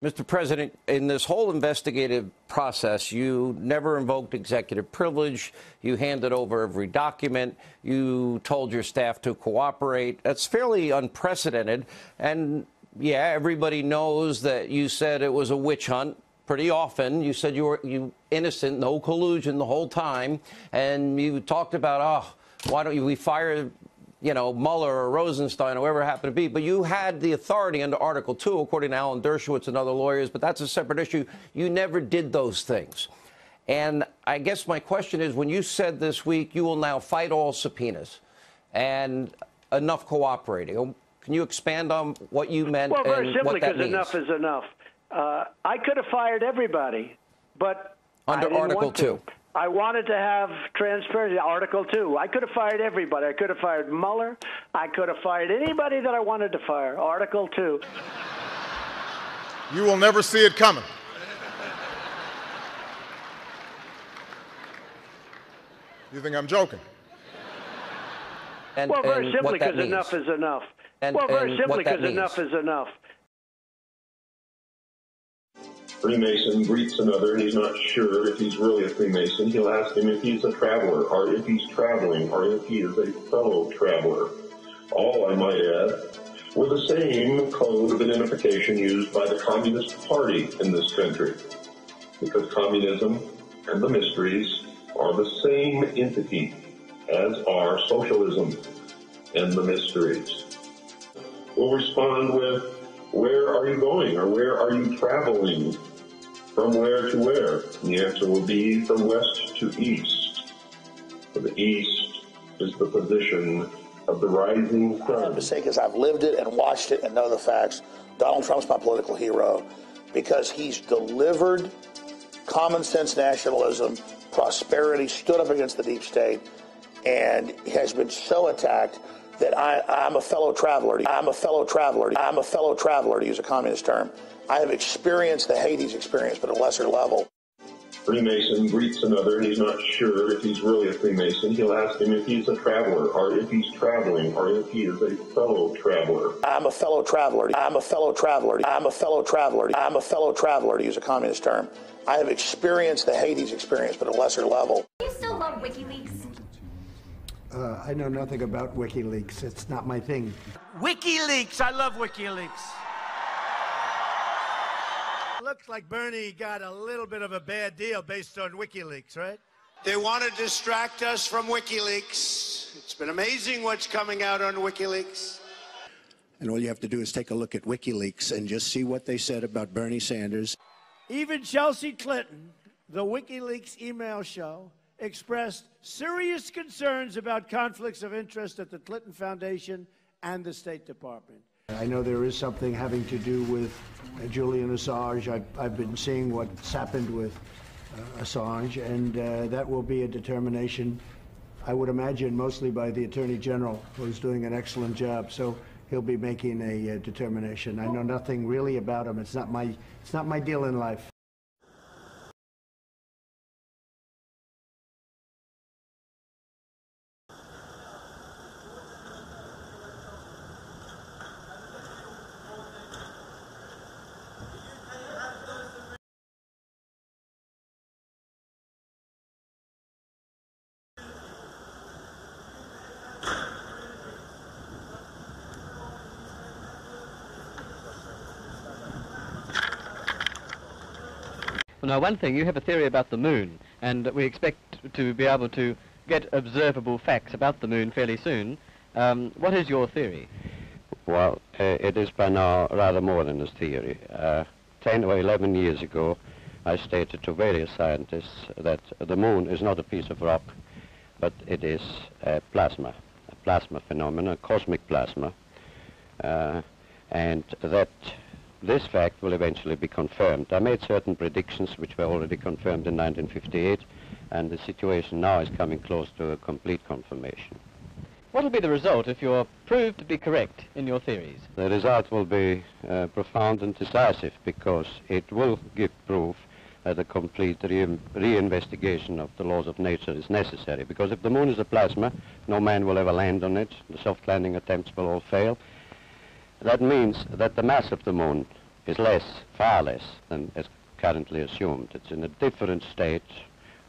Mr. President, in this whole investigative process, you never invoked executive privilege. You handed over every document. You told your staff to cooperate. That's fairly unprecedented. And, yeah, everybody knows that you said it was a witch hunt. Pretty often, you said you were innocent, no collusion the whole time. And you talked about, why don't we fire Mueller or Rosenstein or whoever it happened to be. But you had the authority under Article 2, according to Alan Dershowitz and other lawyers, but that's a separate issue. You never did those things. And I guess my question is, when you said this week you will now fight all subpoenas and enough cooperating, can you expand on what you meant and what that means? Well, very simply, because enough is enough. I could have fired everybody, but under Article 2. I wanted to have transparency. Article 2. I could have fired everybody. I could have fired Mueller. I could have fired anybody that I wanted to fire. Article 2. You will never see it coming. You think I'm joking? Well, very simply, because enough is enough. Well, very simply, because enough is enough. Freemason greets another and he's not sure if he's really a Freemason. He'll ask him if he's a traveler or if he's traveling or if he is a fellow traveler. All, I might add, were the same code of identification used by the Communist Party in this country, because communism and the mysteries are the same entity as are socialism and the mysteries. We'll respond with, where are you going or where are you traveling? From where to where? And the answer will be from west to east. For the east is the position of the rising sun. My mistake is I've lived it and watched it and know the facts. Donald Trump's my political hero because he's delivered common sense nationalism, prosperity, stood up against the deep state, and has been so attacked that I'm a fellow traveler. I'm a fellow traveler. I'm a fellow traveler, to use a communist term. I have experienced the Hades experience, but at a lesser level. Freemason greets another and he's not sure if he's really a Freemason. He'll ask him if he's a traveler or if he's traveling or if he is a fellow traveler. I'm a fellow traveler. I'm a fellow traveler. I'm a fellow traveler. I'm a fellow traveler, to use a communist term. I have experienced the Hades experience, but at a lesser level. Do you still love WikiLeaks? I know nothing about WikiLeaks. It's not my thing. WikiLeaks! I love WikiLeaks. Looks like Bernie got a little bit of a bad deal based on WikiLeaks, right? They want to distract us from WikiLeaks. It's been amazing what's coming out on WikiLeaks. And all you have to do is take a look at WikiLeaks and just see what they said about Bernie Sanders. Even Chelsea Clinton, the WikiLeaks email show, expressed serious concerns about conflicts of interest at the Clinton Foundation and the State Department. I know there is something having to do with Julian Assange. I've been seeing what's happened with Assange, and that will be a determination, I would imagine, mostly by the Attorney General, who's doing an excellent job. So he'll be making a determination. I know nothing really about him. It's not my deal in life. Now, one thing, you have a theory about the moon, and we expect to be able to get observable facts about the moon fairly soon. What is your theory? Well, it is by now rather more than a theory. 10 or 11 years ago, I stated to various scientists that the moon is not a piece of rock, but it is a plasma phenomenon, a cosmic plasma, and that this fact will eventually be confirmed. I made certain predictions which were already confirmed in 1958, and the situation now is coming close to a complete confirmation. What will be the result if you're proved to be correct in your theories? The result will be profound and decisive, because it will give proof that a complete reinvestigation of the laws of nature is necessary. Because if the moon is a plasma, no man will ever land on it. The soft landing attempts will all fail. That means that the mass of the moon is less, far less than is currently assumed. It's in a different state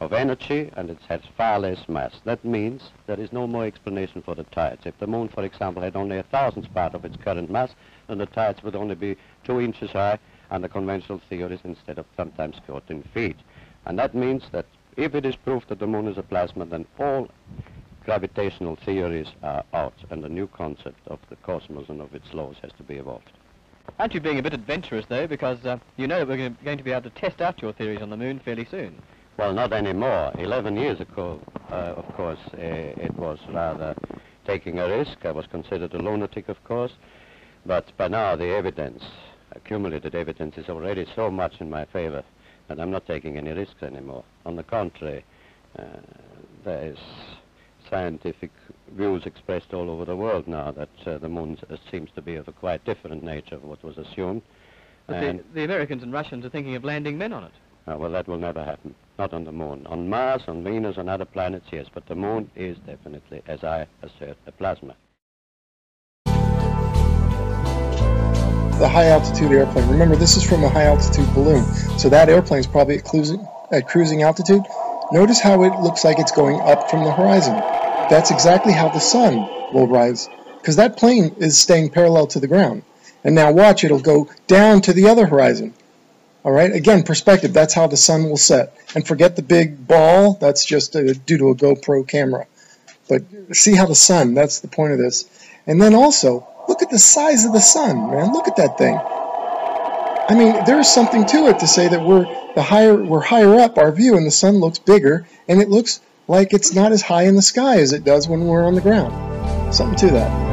of energy, and it has far less mass. That means there is no more explanation for the tides. If the moon, for example, had only 1,000th part of its current mass, then the tides would only be 2 inches high under conventional theories instead of sometimes 14 feet. And that means that if it is proved that the moon is a plasma, then all gravitational theories are out, and a new concept of the cosmos and of its laws has to be evolved. Aren't you being a bit adventurous, though, because you know that we're going to be able to test out your theories on the moon fairly soon? Well, not anymore. 11 years ago, of course, it was rather taking a risk. I was considered a lunatic, of course. But by now, the evidence, accumulated evidence, is already so much in my favor that I'm not taking any risks anymore. On the contrary, there is scientific views expressed all over the world now that the moon seems to be of a quite different nature of what was assumed. But the Americans and Russians are thinking of landing men on it. Well, that will never happen. Not on the moon. On Mars, on Venus, on other planets, yes. But the moon is definitely, as I assert, a plasma. The high-altitude airplane. Remember, this is from a high-altitude balloon. So that airplane is probably at cruising altitude. Notice how it looks like it's going up from the horizon. That's exactly how the sun will rise, because that plane is staying parallel to the ground. And now watch, it'll go down to the other horizon. All right, again, perspective, that's how the sun will set. And forget the big ball, that's just due to a GoPro camera. But see how the sun, that's the point of this. And then also, look at the size of the sun, man. Look at that thing. I mean, there's something to it to say that we're higher up our view and the sun looks bigger, and it looks like it's not as high in the sky as it does when we're on the ground. Something to that.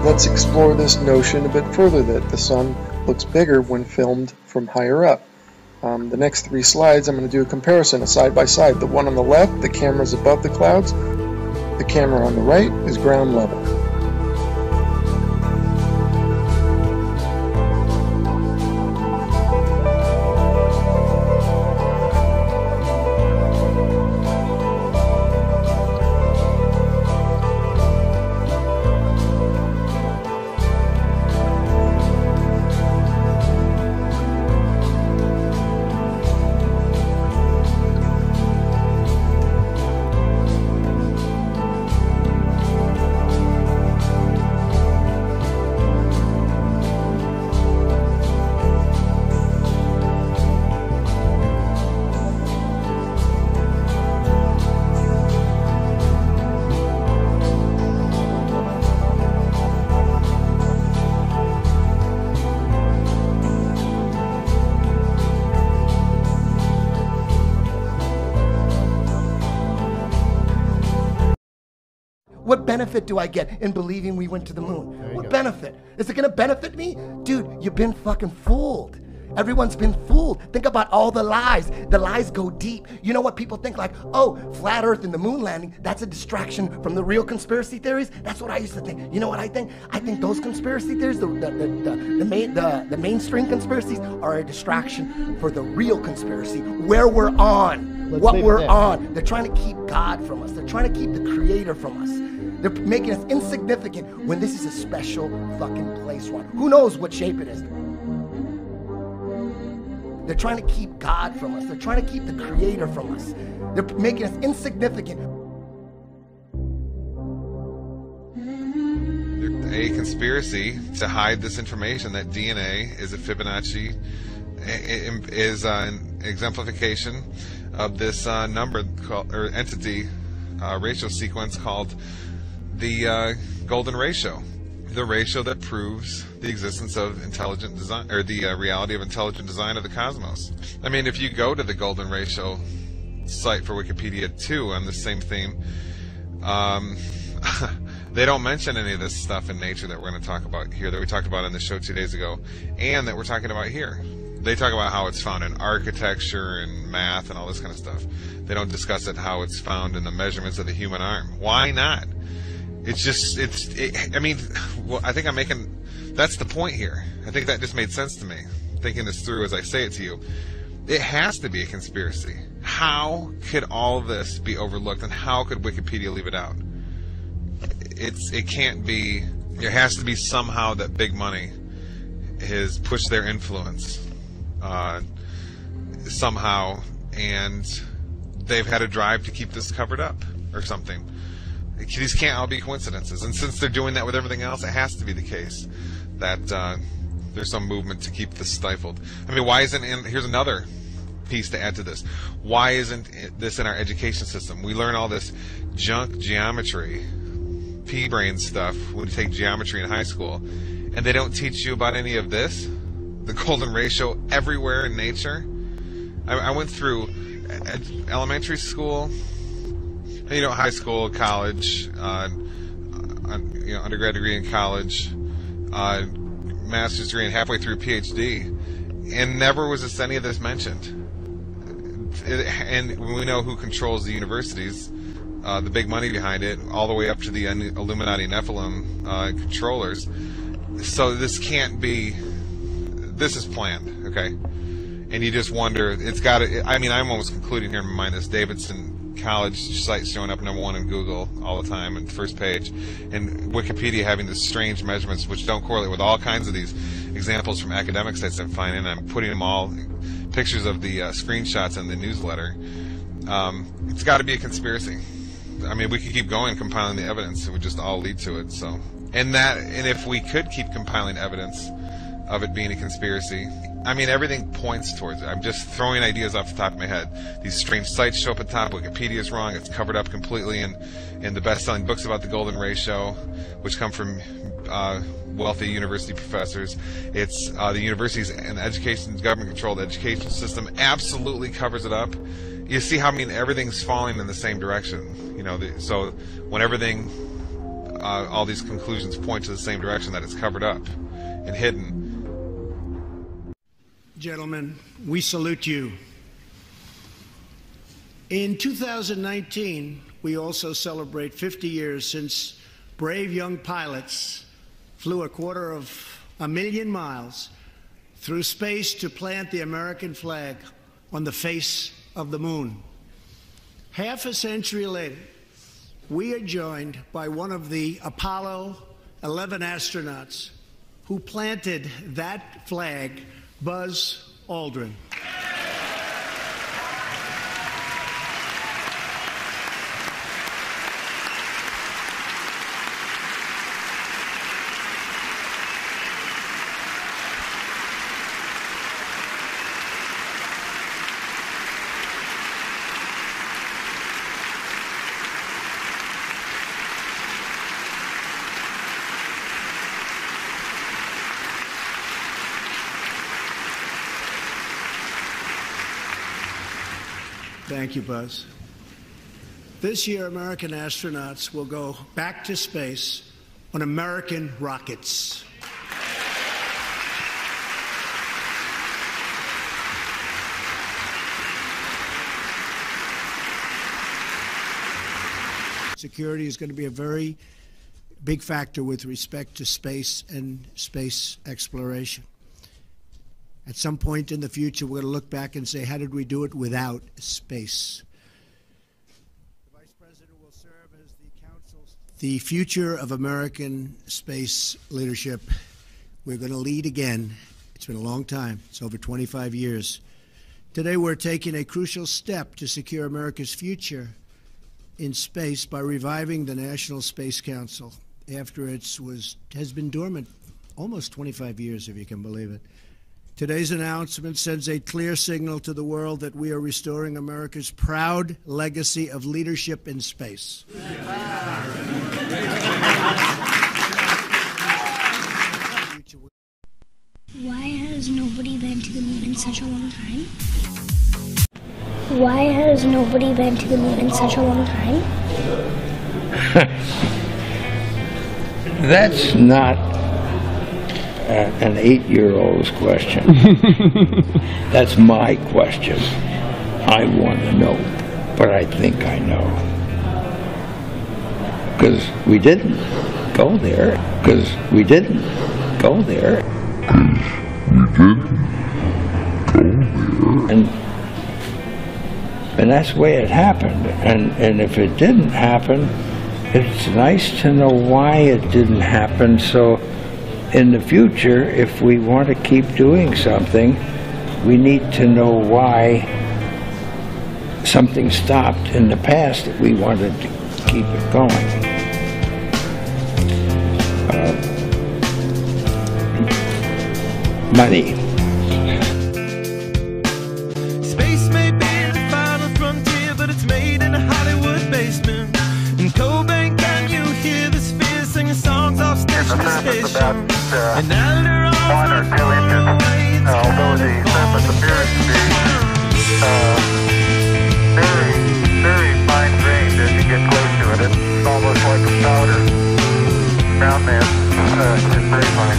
Let's explore this notion a bit further, that the sun looks bigger when filmed from higher up. The next 3 slides, I'm going to do a comparison, a side-by-side. The one on the left, the camera's above the clouds. The camera on the right is ground level. What benefit do I get in believing we went to the moon? What benefit? Is it gonna benefit me? Dude, you've been fucking fooled. Everyone's been fooled. Think about all the lies. The lies go deep. You know what people think, like, oh, flat earth and the moon landing, that's a distraction from the real conspiracy theories? That's what I used to think. You know what I think? I think those conspiracy theories, the mainstream conspiracies, are a distraction for the real conspiracy, where we're on, what we're on. They're trying to keep God from us. They're trying to keep the Creator from us. They're making us insignificant when this is a special fucking place, Ron. Who knows what shape it is? They're trying to keep God from us. They're trying to keep the Creator from us. They're making us insignificant. A conspiracy to hide this information that DNA is a Fibonacci, is an exemplification of this number called, or entity ratio sequence called the golden ratio, the ratio that proves the existence of intelligent design, or the reality of intelligent design of the cosmos. I mean, if you go to the golden ratio site for Wikipedia 2 on the same theme, they don't mention any of this stuff in nature that we're going to talk about here, that we talked about on the show 2 days ago, and that we're talking about here. They talk about how it's found in architecture and math and all this kind of stuff. They don't discuss it how it's found in the measurements of the human arm. Why not? It's just, I mean, well, I think I'm making, that's the point here. I think that just made sense to me, thinking this through as I say it to you. It has to be a conspiracy. How could all this be overlooked, and how could Wikipedia leave it out? It can't be. There has to be somehow that big money has pushed their influence somehow, and they've had a drive to keep this covered up or something. These can't all be coincidences, and since they're doing that with everything else, it has to be the case that there's some movement to keep this stifled. I mean, why isn't? And here's another piece to add to this. Why isn't this in our education system? We learn all this junk geometry, pea-brain stuff when you take geometry in high school, and they don't teach you about any of this, the golden ratio everywhere in nature. I went through elementary school, high school, college, undergrad degree in college, master's degree, and halfway through PhD, and never was any of this mentioned. And we know who controls the universities, the big money behind it, all the way up to the Illuminati Nephilim controllers. So this can't be. This is planned, okay? And you just wonder. It's got to. I mean, I'm almost concluding here in my mind this Davidson College site showing up #1 in Google all the time and first page, and Wikipedia having these strange measurements which don't correlate with all kinds of these examples from academic sites I'm finding. I'm putting them all. Pictures of the screenshots in the newsletter. It's got to be a conspiracy. I mean, we could keep going compiling the evidence; it would just all lead to it. So, and if we could keep compiling evidence of it being a conspiracy, I mean, everything points towards it. I'm just throwing ideas off the top of my head. These strange sites show up at the top. Wikipedia is wrong; it's covered up completely in the best-selling books about the golden ratio, which come from wealthy university professors. It's the universities and the government-controlled education system absolutely covers it up. You see how, I mean, everything's falling in the same direction. So when everything, all these conclusions point to the same direction, that it's covered up and hidden. Gentlemen, we salute you. In 2019, we also celebrate 50 years since brave young pilots flew 250,000 miles through space to plant the American flag on the face of the moon. Half a century later, we are joined by one of the Apollo 11 astronauts who planted that flag, Buzz Aldrin. Thank you, Buzz. This year, American astronauts will go back to space on American rockets. Security is going to be a very big factor with respect to space and space exploration. At some point in the future, we're going to look back and say, how did we do it without space? The Vice President will serve as the future of American space leadership. We're going to lead again. It's been a long time. It's over 25 years. Today, we're taking a crucial step to secure America's future in space by reviving the National Space Council after it has been dormant almost 25 years, if you can believe it. Today's announcement sends a clear signal to the world that we are restoring America's proud legacy of leadership in space. Why has nobody been to the moon in such a long time? Why has nobody been to the moon in such a long time? That's not an 8-year-old's question. That's my question. I want to know, but I think I know. Because we didn't go there. Because we didn't go there. And that's the way it happened. And if it didn't happen, it's nice to know why it didn't happen. So in the future, if we want to keep doing something, we need to know why something stopped in the past that we wanted to keep it going. Money. Space may be the final frontier, but it's made in a Hollywood basement. In Cobain, can you hear the spheres singing songs off station to station? And now they're all 1 or 2 inches, although the surface appears to be very fine-grained as you get close to it. It's almost like a powder. Ground mass is very fine.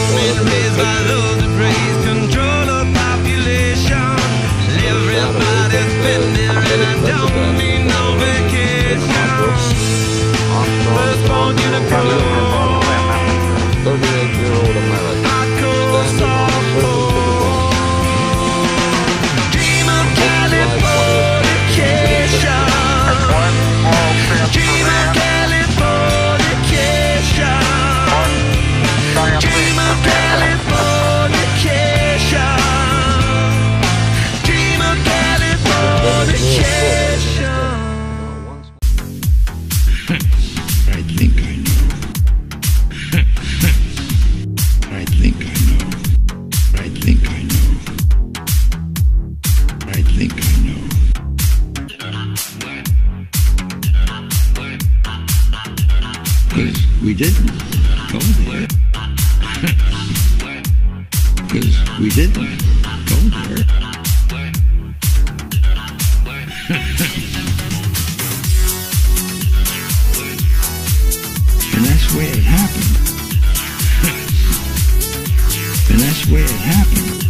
Raised by those that raise control of population. Everybody's been there and I don't need no vacation. Firstborn unicorn. 38-year-old American. Hardcore softcore. Dream of Californication. Dream of Californication. Dream of Californication. Dream of Californication. I think I know. I think I know. I think I know. I think I know. Because we didn't go there. Because we didn't go there. And that's the way it happened. And that's the way it happened.